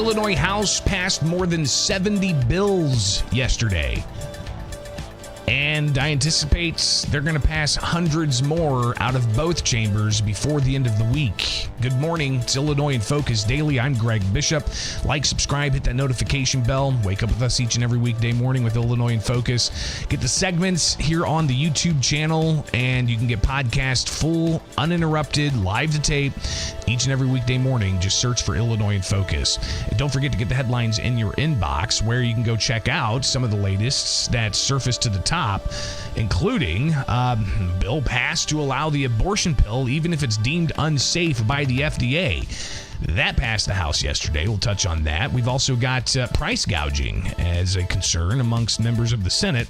Illinois House passed more than 70 bills yesterday. And I anticipate they're going to pass hundreds more out of both chambers before the end of the week. Good morning. It's Illinois in Focus Daily. I'm Greg Bishop. Like, subscribe, hit that notification bell. Wake up with us each and every weekday morning with Illinois in Focus. Get the segments here on the YouTube channel, and you can get podcast full, uninterrupted, live to tape each and every weekday morning. Just search for Illinois in Focus. And don't forget to get the headlines in your inbox, where you can go check out some of the latest that surface to the top, including bill passed to allow the abortion pill even if it's deemed unsafe by the FDA. That passed the House yesterday. We'll touch on that. We've also got price gouging as a concern amongst members of the Senate,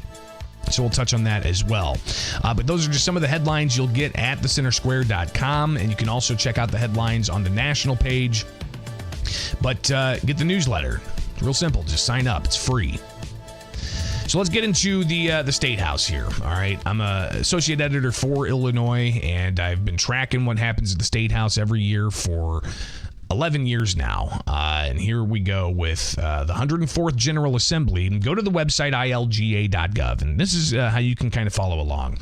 so we'll touch on that as well. But those are just some of the headlines you'll get at thecentersquare.com, and you can also check out the headlines on the national page. But get the newsletter. It's real simple. Just sign up. It's free. So let's get into the State House here. All right, I'm an associate editor for Illinois, and I've been tracking what happens at the State House every year for 11 years now. And here we go with the 104th General Assembly. And go to the website ilga.gov, and this is how you can kind of follow along.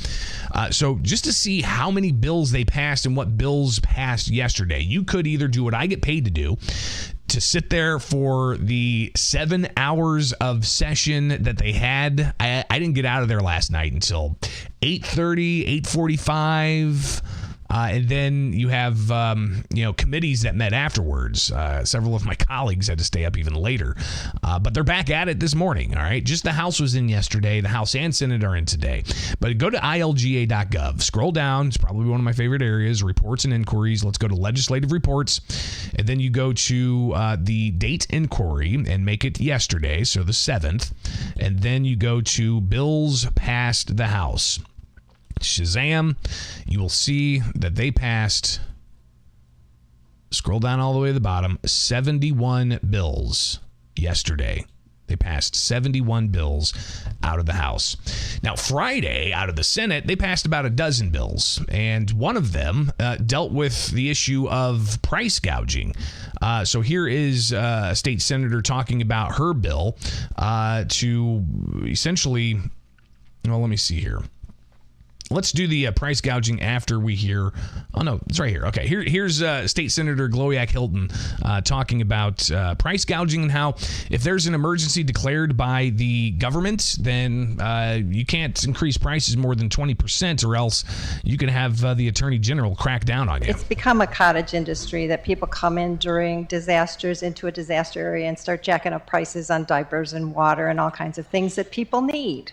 So just to see how many bills they passed and what bills passed yesterday, you could either do what I get paid to do, to sit there for the 7 hours of session that they had. I didn't get out of there last night until 8:30, 8:45. And then you have, committees that met afterwards. Several of my colleagues had to stay up even later. But they're back at it this morning, all right? Just the House was in yesterday. The House and Senate are in today. But go to ilga.gov. Scroll down. It's probably one of my favorite areas, reports and inquiries. Let's go to legislative reports. And then you go to the date inquiry and make it yesterday, so the 7th. And then you go to bills passed the House. Shazam, you will see that they passed, scroll down all the way to the bottom, 71 bills yesterday. They passed 71 bills out of the House. Now, Friday, out of the Senate, they passed about a dozen bills, and one of them dealt with the issue of price gouging. So here is a state senator talking about her bill to essentially, well, let me see here. Let's do the price gouging after we hear. Oh, no, it's right here. Okay, here's State Senator Gloyak Hilton talking about price gouging and how if there's an emergency declared by the government, then you can't increase prices more than 20%, or else you can have the Attorney General crack down on you. It's become a cottage industry that people come in during disasters into a disaster area and start jacking up prices on diapers and water and all kinds of things that people need.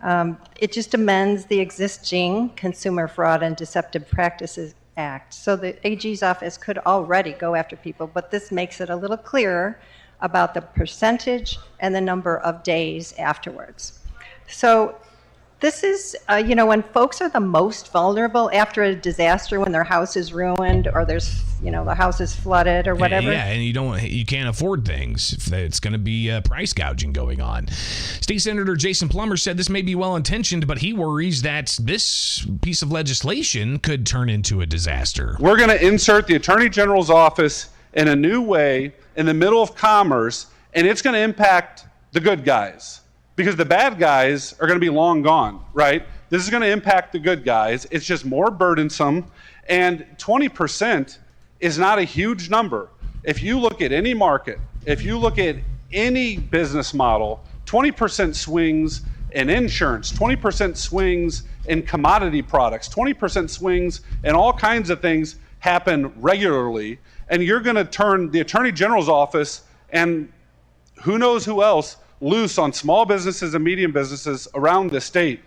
It just amends the existing Consumer Fraud and Deceptive Practices Act. So the AG's office could already go after people, but this makes it a little clearer about the percentage and the number of days afterwards. So this is, when folks are the most vulnerable after a disaster, when their house is ruined or there's, the house is flooded or whatever. Yeah, and you can't afford things if it's going to be price gouging going on. State Senator Jason Plummer said this may be well-intentioned, but he worries that this piece of legislation could turn into a disaster. We're going to insert the Attorney General's office in a new way in the middle of commerce, and it's going to impact the good guys. Because the bad guys are going to be long gone, right? This is going to impact the good guys. It's just more burdensome. And 20% is not a huge number. If you look at any market, if you look at any business model, 20% swings in insurance, 20% swings in commodity products, 20% swings in all kinds of things happen regularly. And you're going to turn the Attorney General's office and who knows who else loose on small businesses and medium businesses around the state.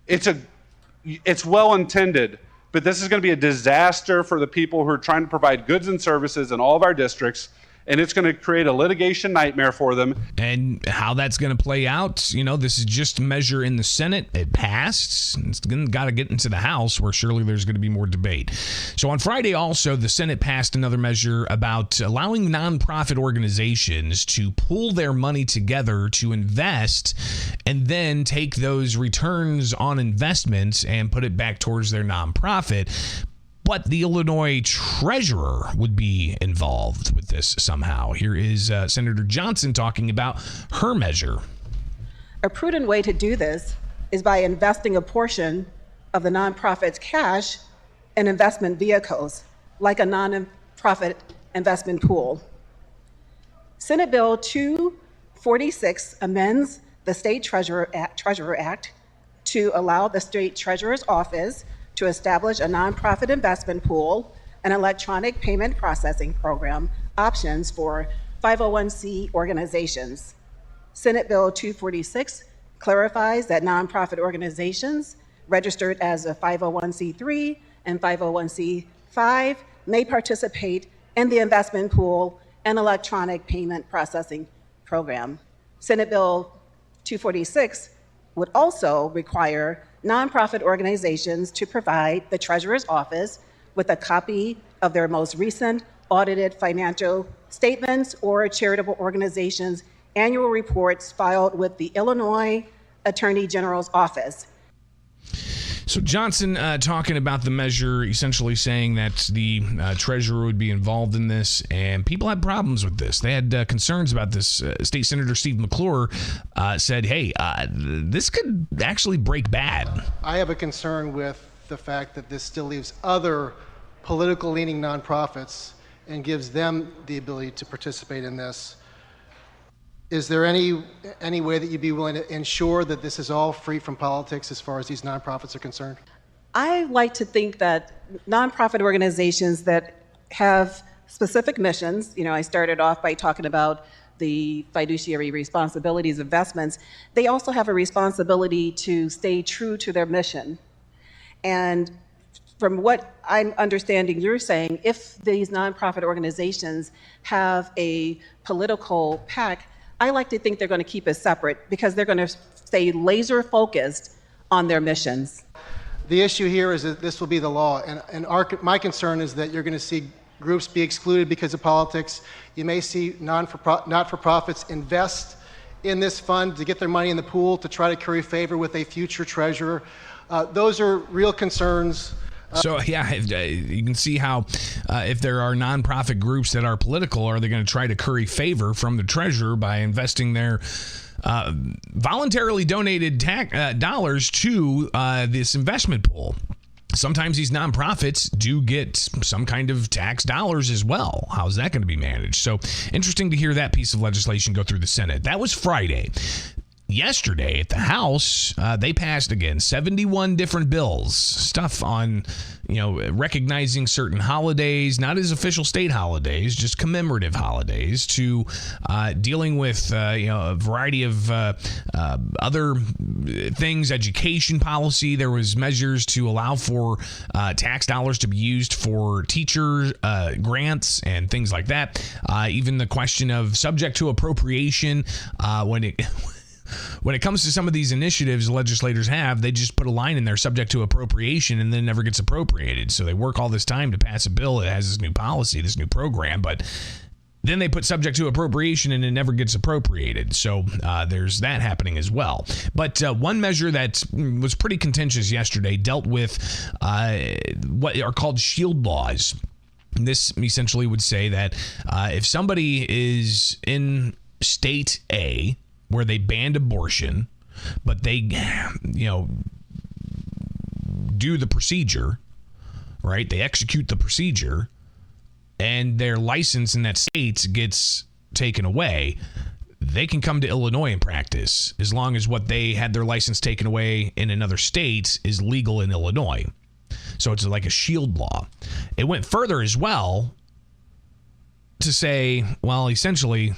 It's well intended, but this is going to be a disaster for the people who are trying to provide goods and services in all of our districts. And it's going to create a litigation nightmare for them. And how that's going to play out, this is just a measure in the Senate. It passed. It's got to get into the House, where surely there's going to be more debate. So on Friday also, the Senate passed another measure about allowing nonprofit organizations to pool their money together to invest and then take those returns on investments and put it back towards their nonprofit. but the Illinois treasurer would be involved with this somehow. Here is Senator Johnson talking about her measure. A prudent way to do this is by investing a portion of the nonprofit's cash in investment vehicles, like a nonprofit investment pool. Senate Bill 246 amends the State Treasurer Act to allow the State Treasurer's Office to establish a nonprofit investment pool and electronic payment processing program options for 501c organizations. Senate Bill 246 clarifies that nonprofit organizations registered as a 501c3 and 501c5 may participate in the investment pool and electronic payment processing program. Senate Bill 246 would also require nonprofit organizations to provide the Treasurer's Office with a copy of their most recent audited financial statements or charitable organizations' annual reports filed with the Illinois Attorney General's Office. So Johnson talking about the measure, essentially saying that the treasurer would be involved in this, and people had problems with this. They had concerns about this. State Senator Steve McClure said, hey, this could actually break bad. I have a concern with the fact that this still leaves other political-leaning nonprofits and gives them the ability to participate in this. Is there any way that you'd be willing to ensure that this is all free from politics as far as these nonprofits are concerned? I like to think that nonprofit organizations that have specific missions, I started off by talking about the fiduciary responsibilities, investments, they also have a responsibility to stay true to their mission. And from what I'm understanding you're saying, if these nonprofit organizations have a political PAC, I like to think they're going to keep it separate because they're going to stay laser focused on their missions. The issue here is that this will be the law, and my concern is that you're going to see groups be excluded because of politics. You may see not-for-profits invest in this fund to get their money in the pool to try to curry favor with a future treasurer. Those are real concerns. So, yeah, you can see how if there are nonprofit groups that are political, are they going to try to curry favor from the treasurer by investing their voluntarily donated dollars to this investment pool? Sometimes these nonprofits do get some kind of tax dollars as well. How's that going to be managed? So interesting to hear that piece of legislation go through the Senate. That was Friday. Yesterday at the House, they passed again 71 different bills, stuff on, recognizing certain holidays, not as official state holidays, just commemorative holidays, to dealing with a variety of other things, education policy. There was measures to allow for tax dollars to be used for teacher grants and things like that. Even the question of subject to appropriation when it comes to some of these initiatives legislators have, they just put a line in there subject to appropriation and then it never gets appropriated. So they work all this time to pass a bill that has this new policy, this new program, but then they put subject to appropriation and it never gets appropriated. So there's that happening as well. But one measure that was pretty contentious yesterday dealt with what are called shield laws. This essentially would say that if somebody is in state A, where they banned abortion, but they, do the procedure, right? They execute the procedure, and their license in that state gets taken away. They can come to Illinois and practice as long as what they had their license taken away in another state is legal in Illinois. So it's like a shield law. It went further as well to say, well, essentially,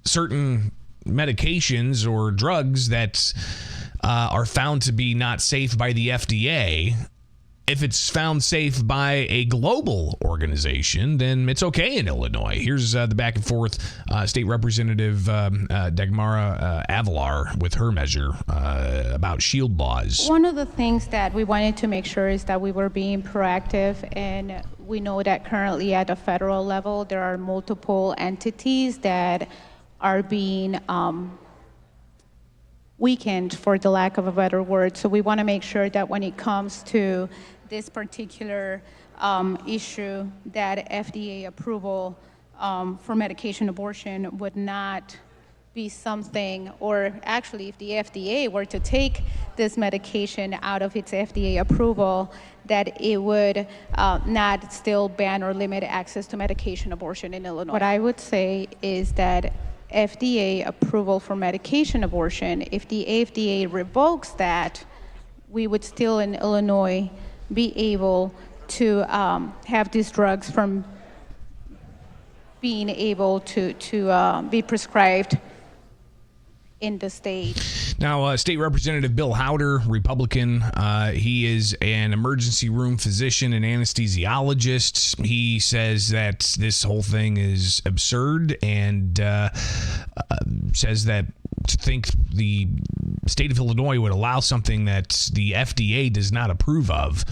certain medications or drugs that are found to be not safe by the FDA, if it's found safe by a global organization, then it's okay in Illinois. Here's the back and forth State Representative Dagmara Avalar with her measure about shield laws. One of the things that we wanted to make sure is that we were being proactive, and we know that currently at the federal level there are multiple entities that are being weakened, for the lack of a better word. So we want to make sure that when it comes to this particular issue, that FDA approval for medication abortion would not be something, or actually if the FDA were to take this medication out of its FDA approval, that it would not still ban or limit access to medication abortion in Illinois. What I would say is that FDA approval for medication abortion, if the FDA revokes that, we would still in Illinois be able to have these drugs from being able to be prescribed in the state. Now, State Representative Bill Howder, Republican, he is an emergency room physician and anesthesiologist. He says that this whole thing is absurd and says that to think the state of Illinois would allow something that the FDA does not approve of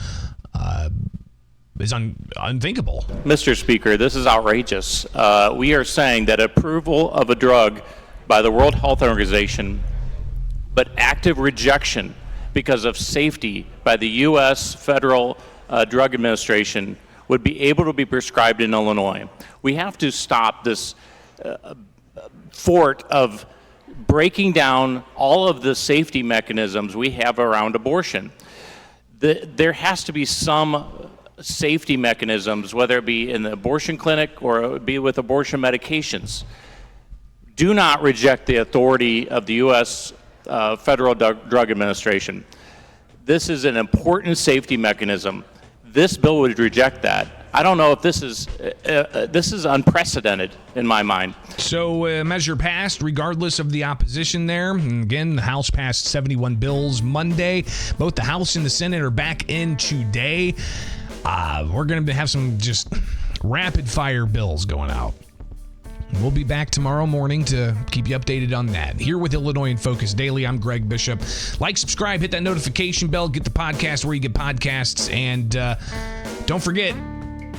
is unthinkable. Mr. Speaker, this is outrageous. We are saying that approval of a drug by the World Health Organization, but active rejection because of safety by the U.S. Federal Drug Administration would be able to be prescribed in Illinois. We have to stop this fort of breaking down all of the safety mechanisms we have around abortion. There has to be some safety mechanisms, whether it be in the abortion clinic or it be with abortion medications. Do not reject the authority of the U.S. Federal Drug Administration. This is an important safety mechanism. This bill would reject that. I don't know if this is unprecedented in my mind. So a measure passed regardless of the opposition there. And again, the House passed 71 bills Monday. Both the House and the Senate are back in today. We're going to have some just rapid fire bills going out. We'll be back tomorrow morning to keep you updated on that. Here with Illinois in Focus Daily, I'm Greg Bishop. Like, subscribe, hit that notification bell, get the podcast where you get podcasts, and don't forget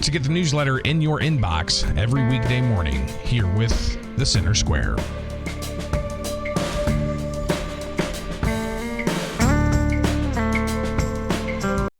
to get the newsletter in your inbox every weekday morning here with the Center Square.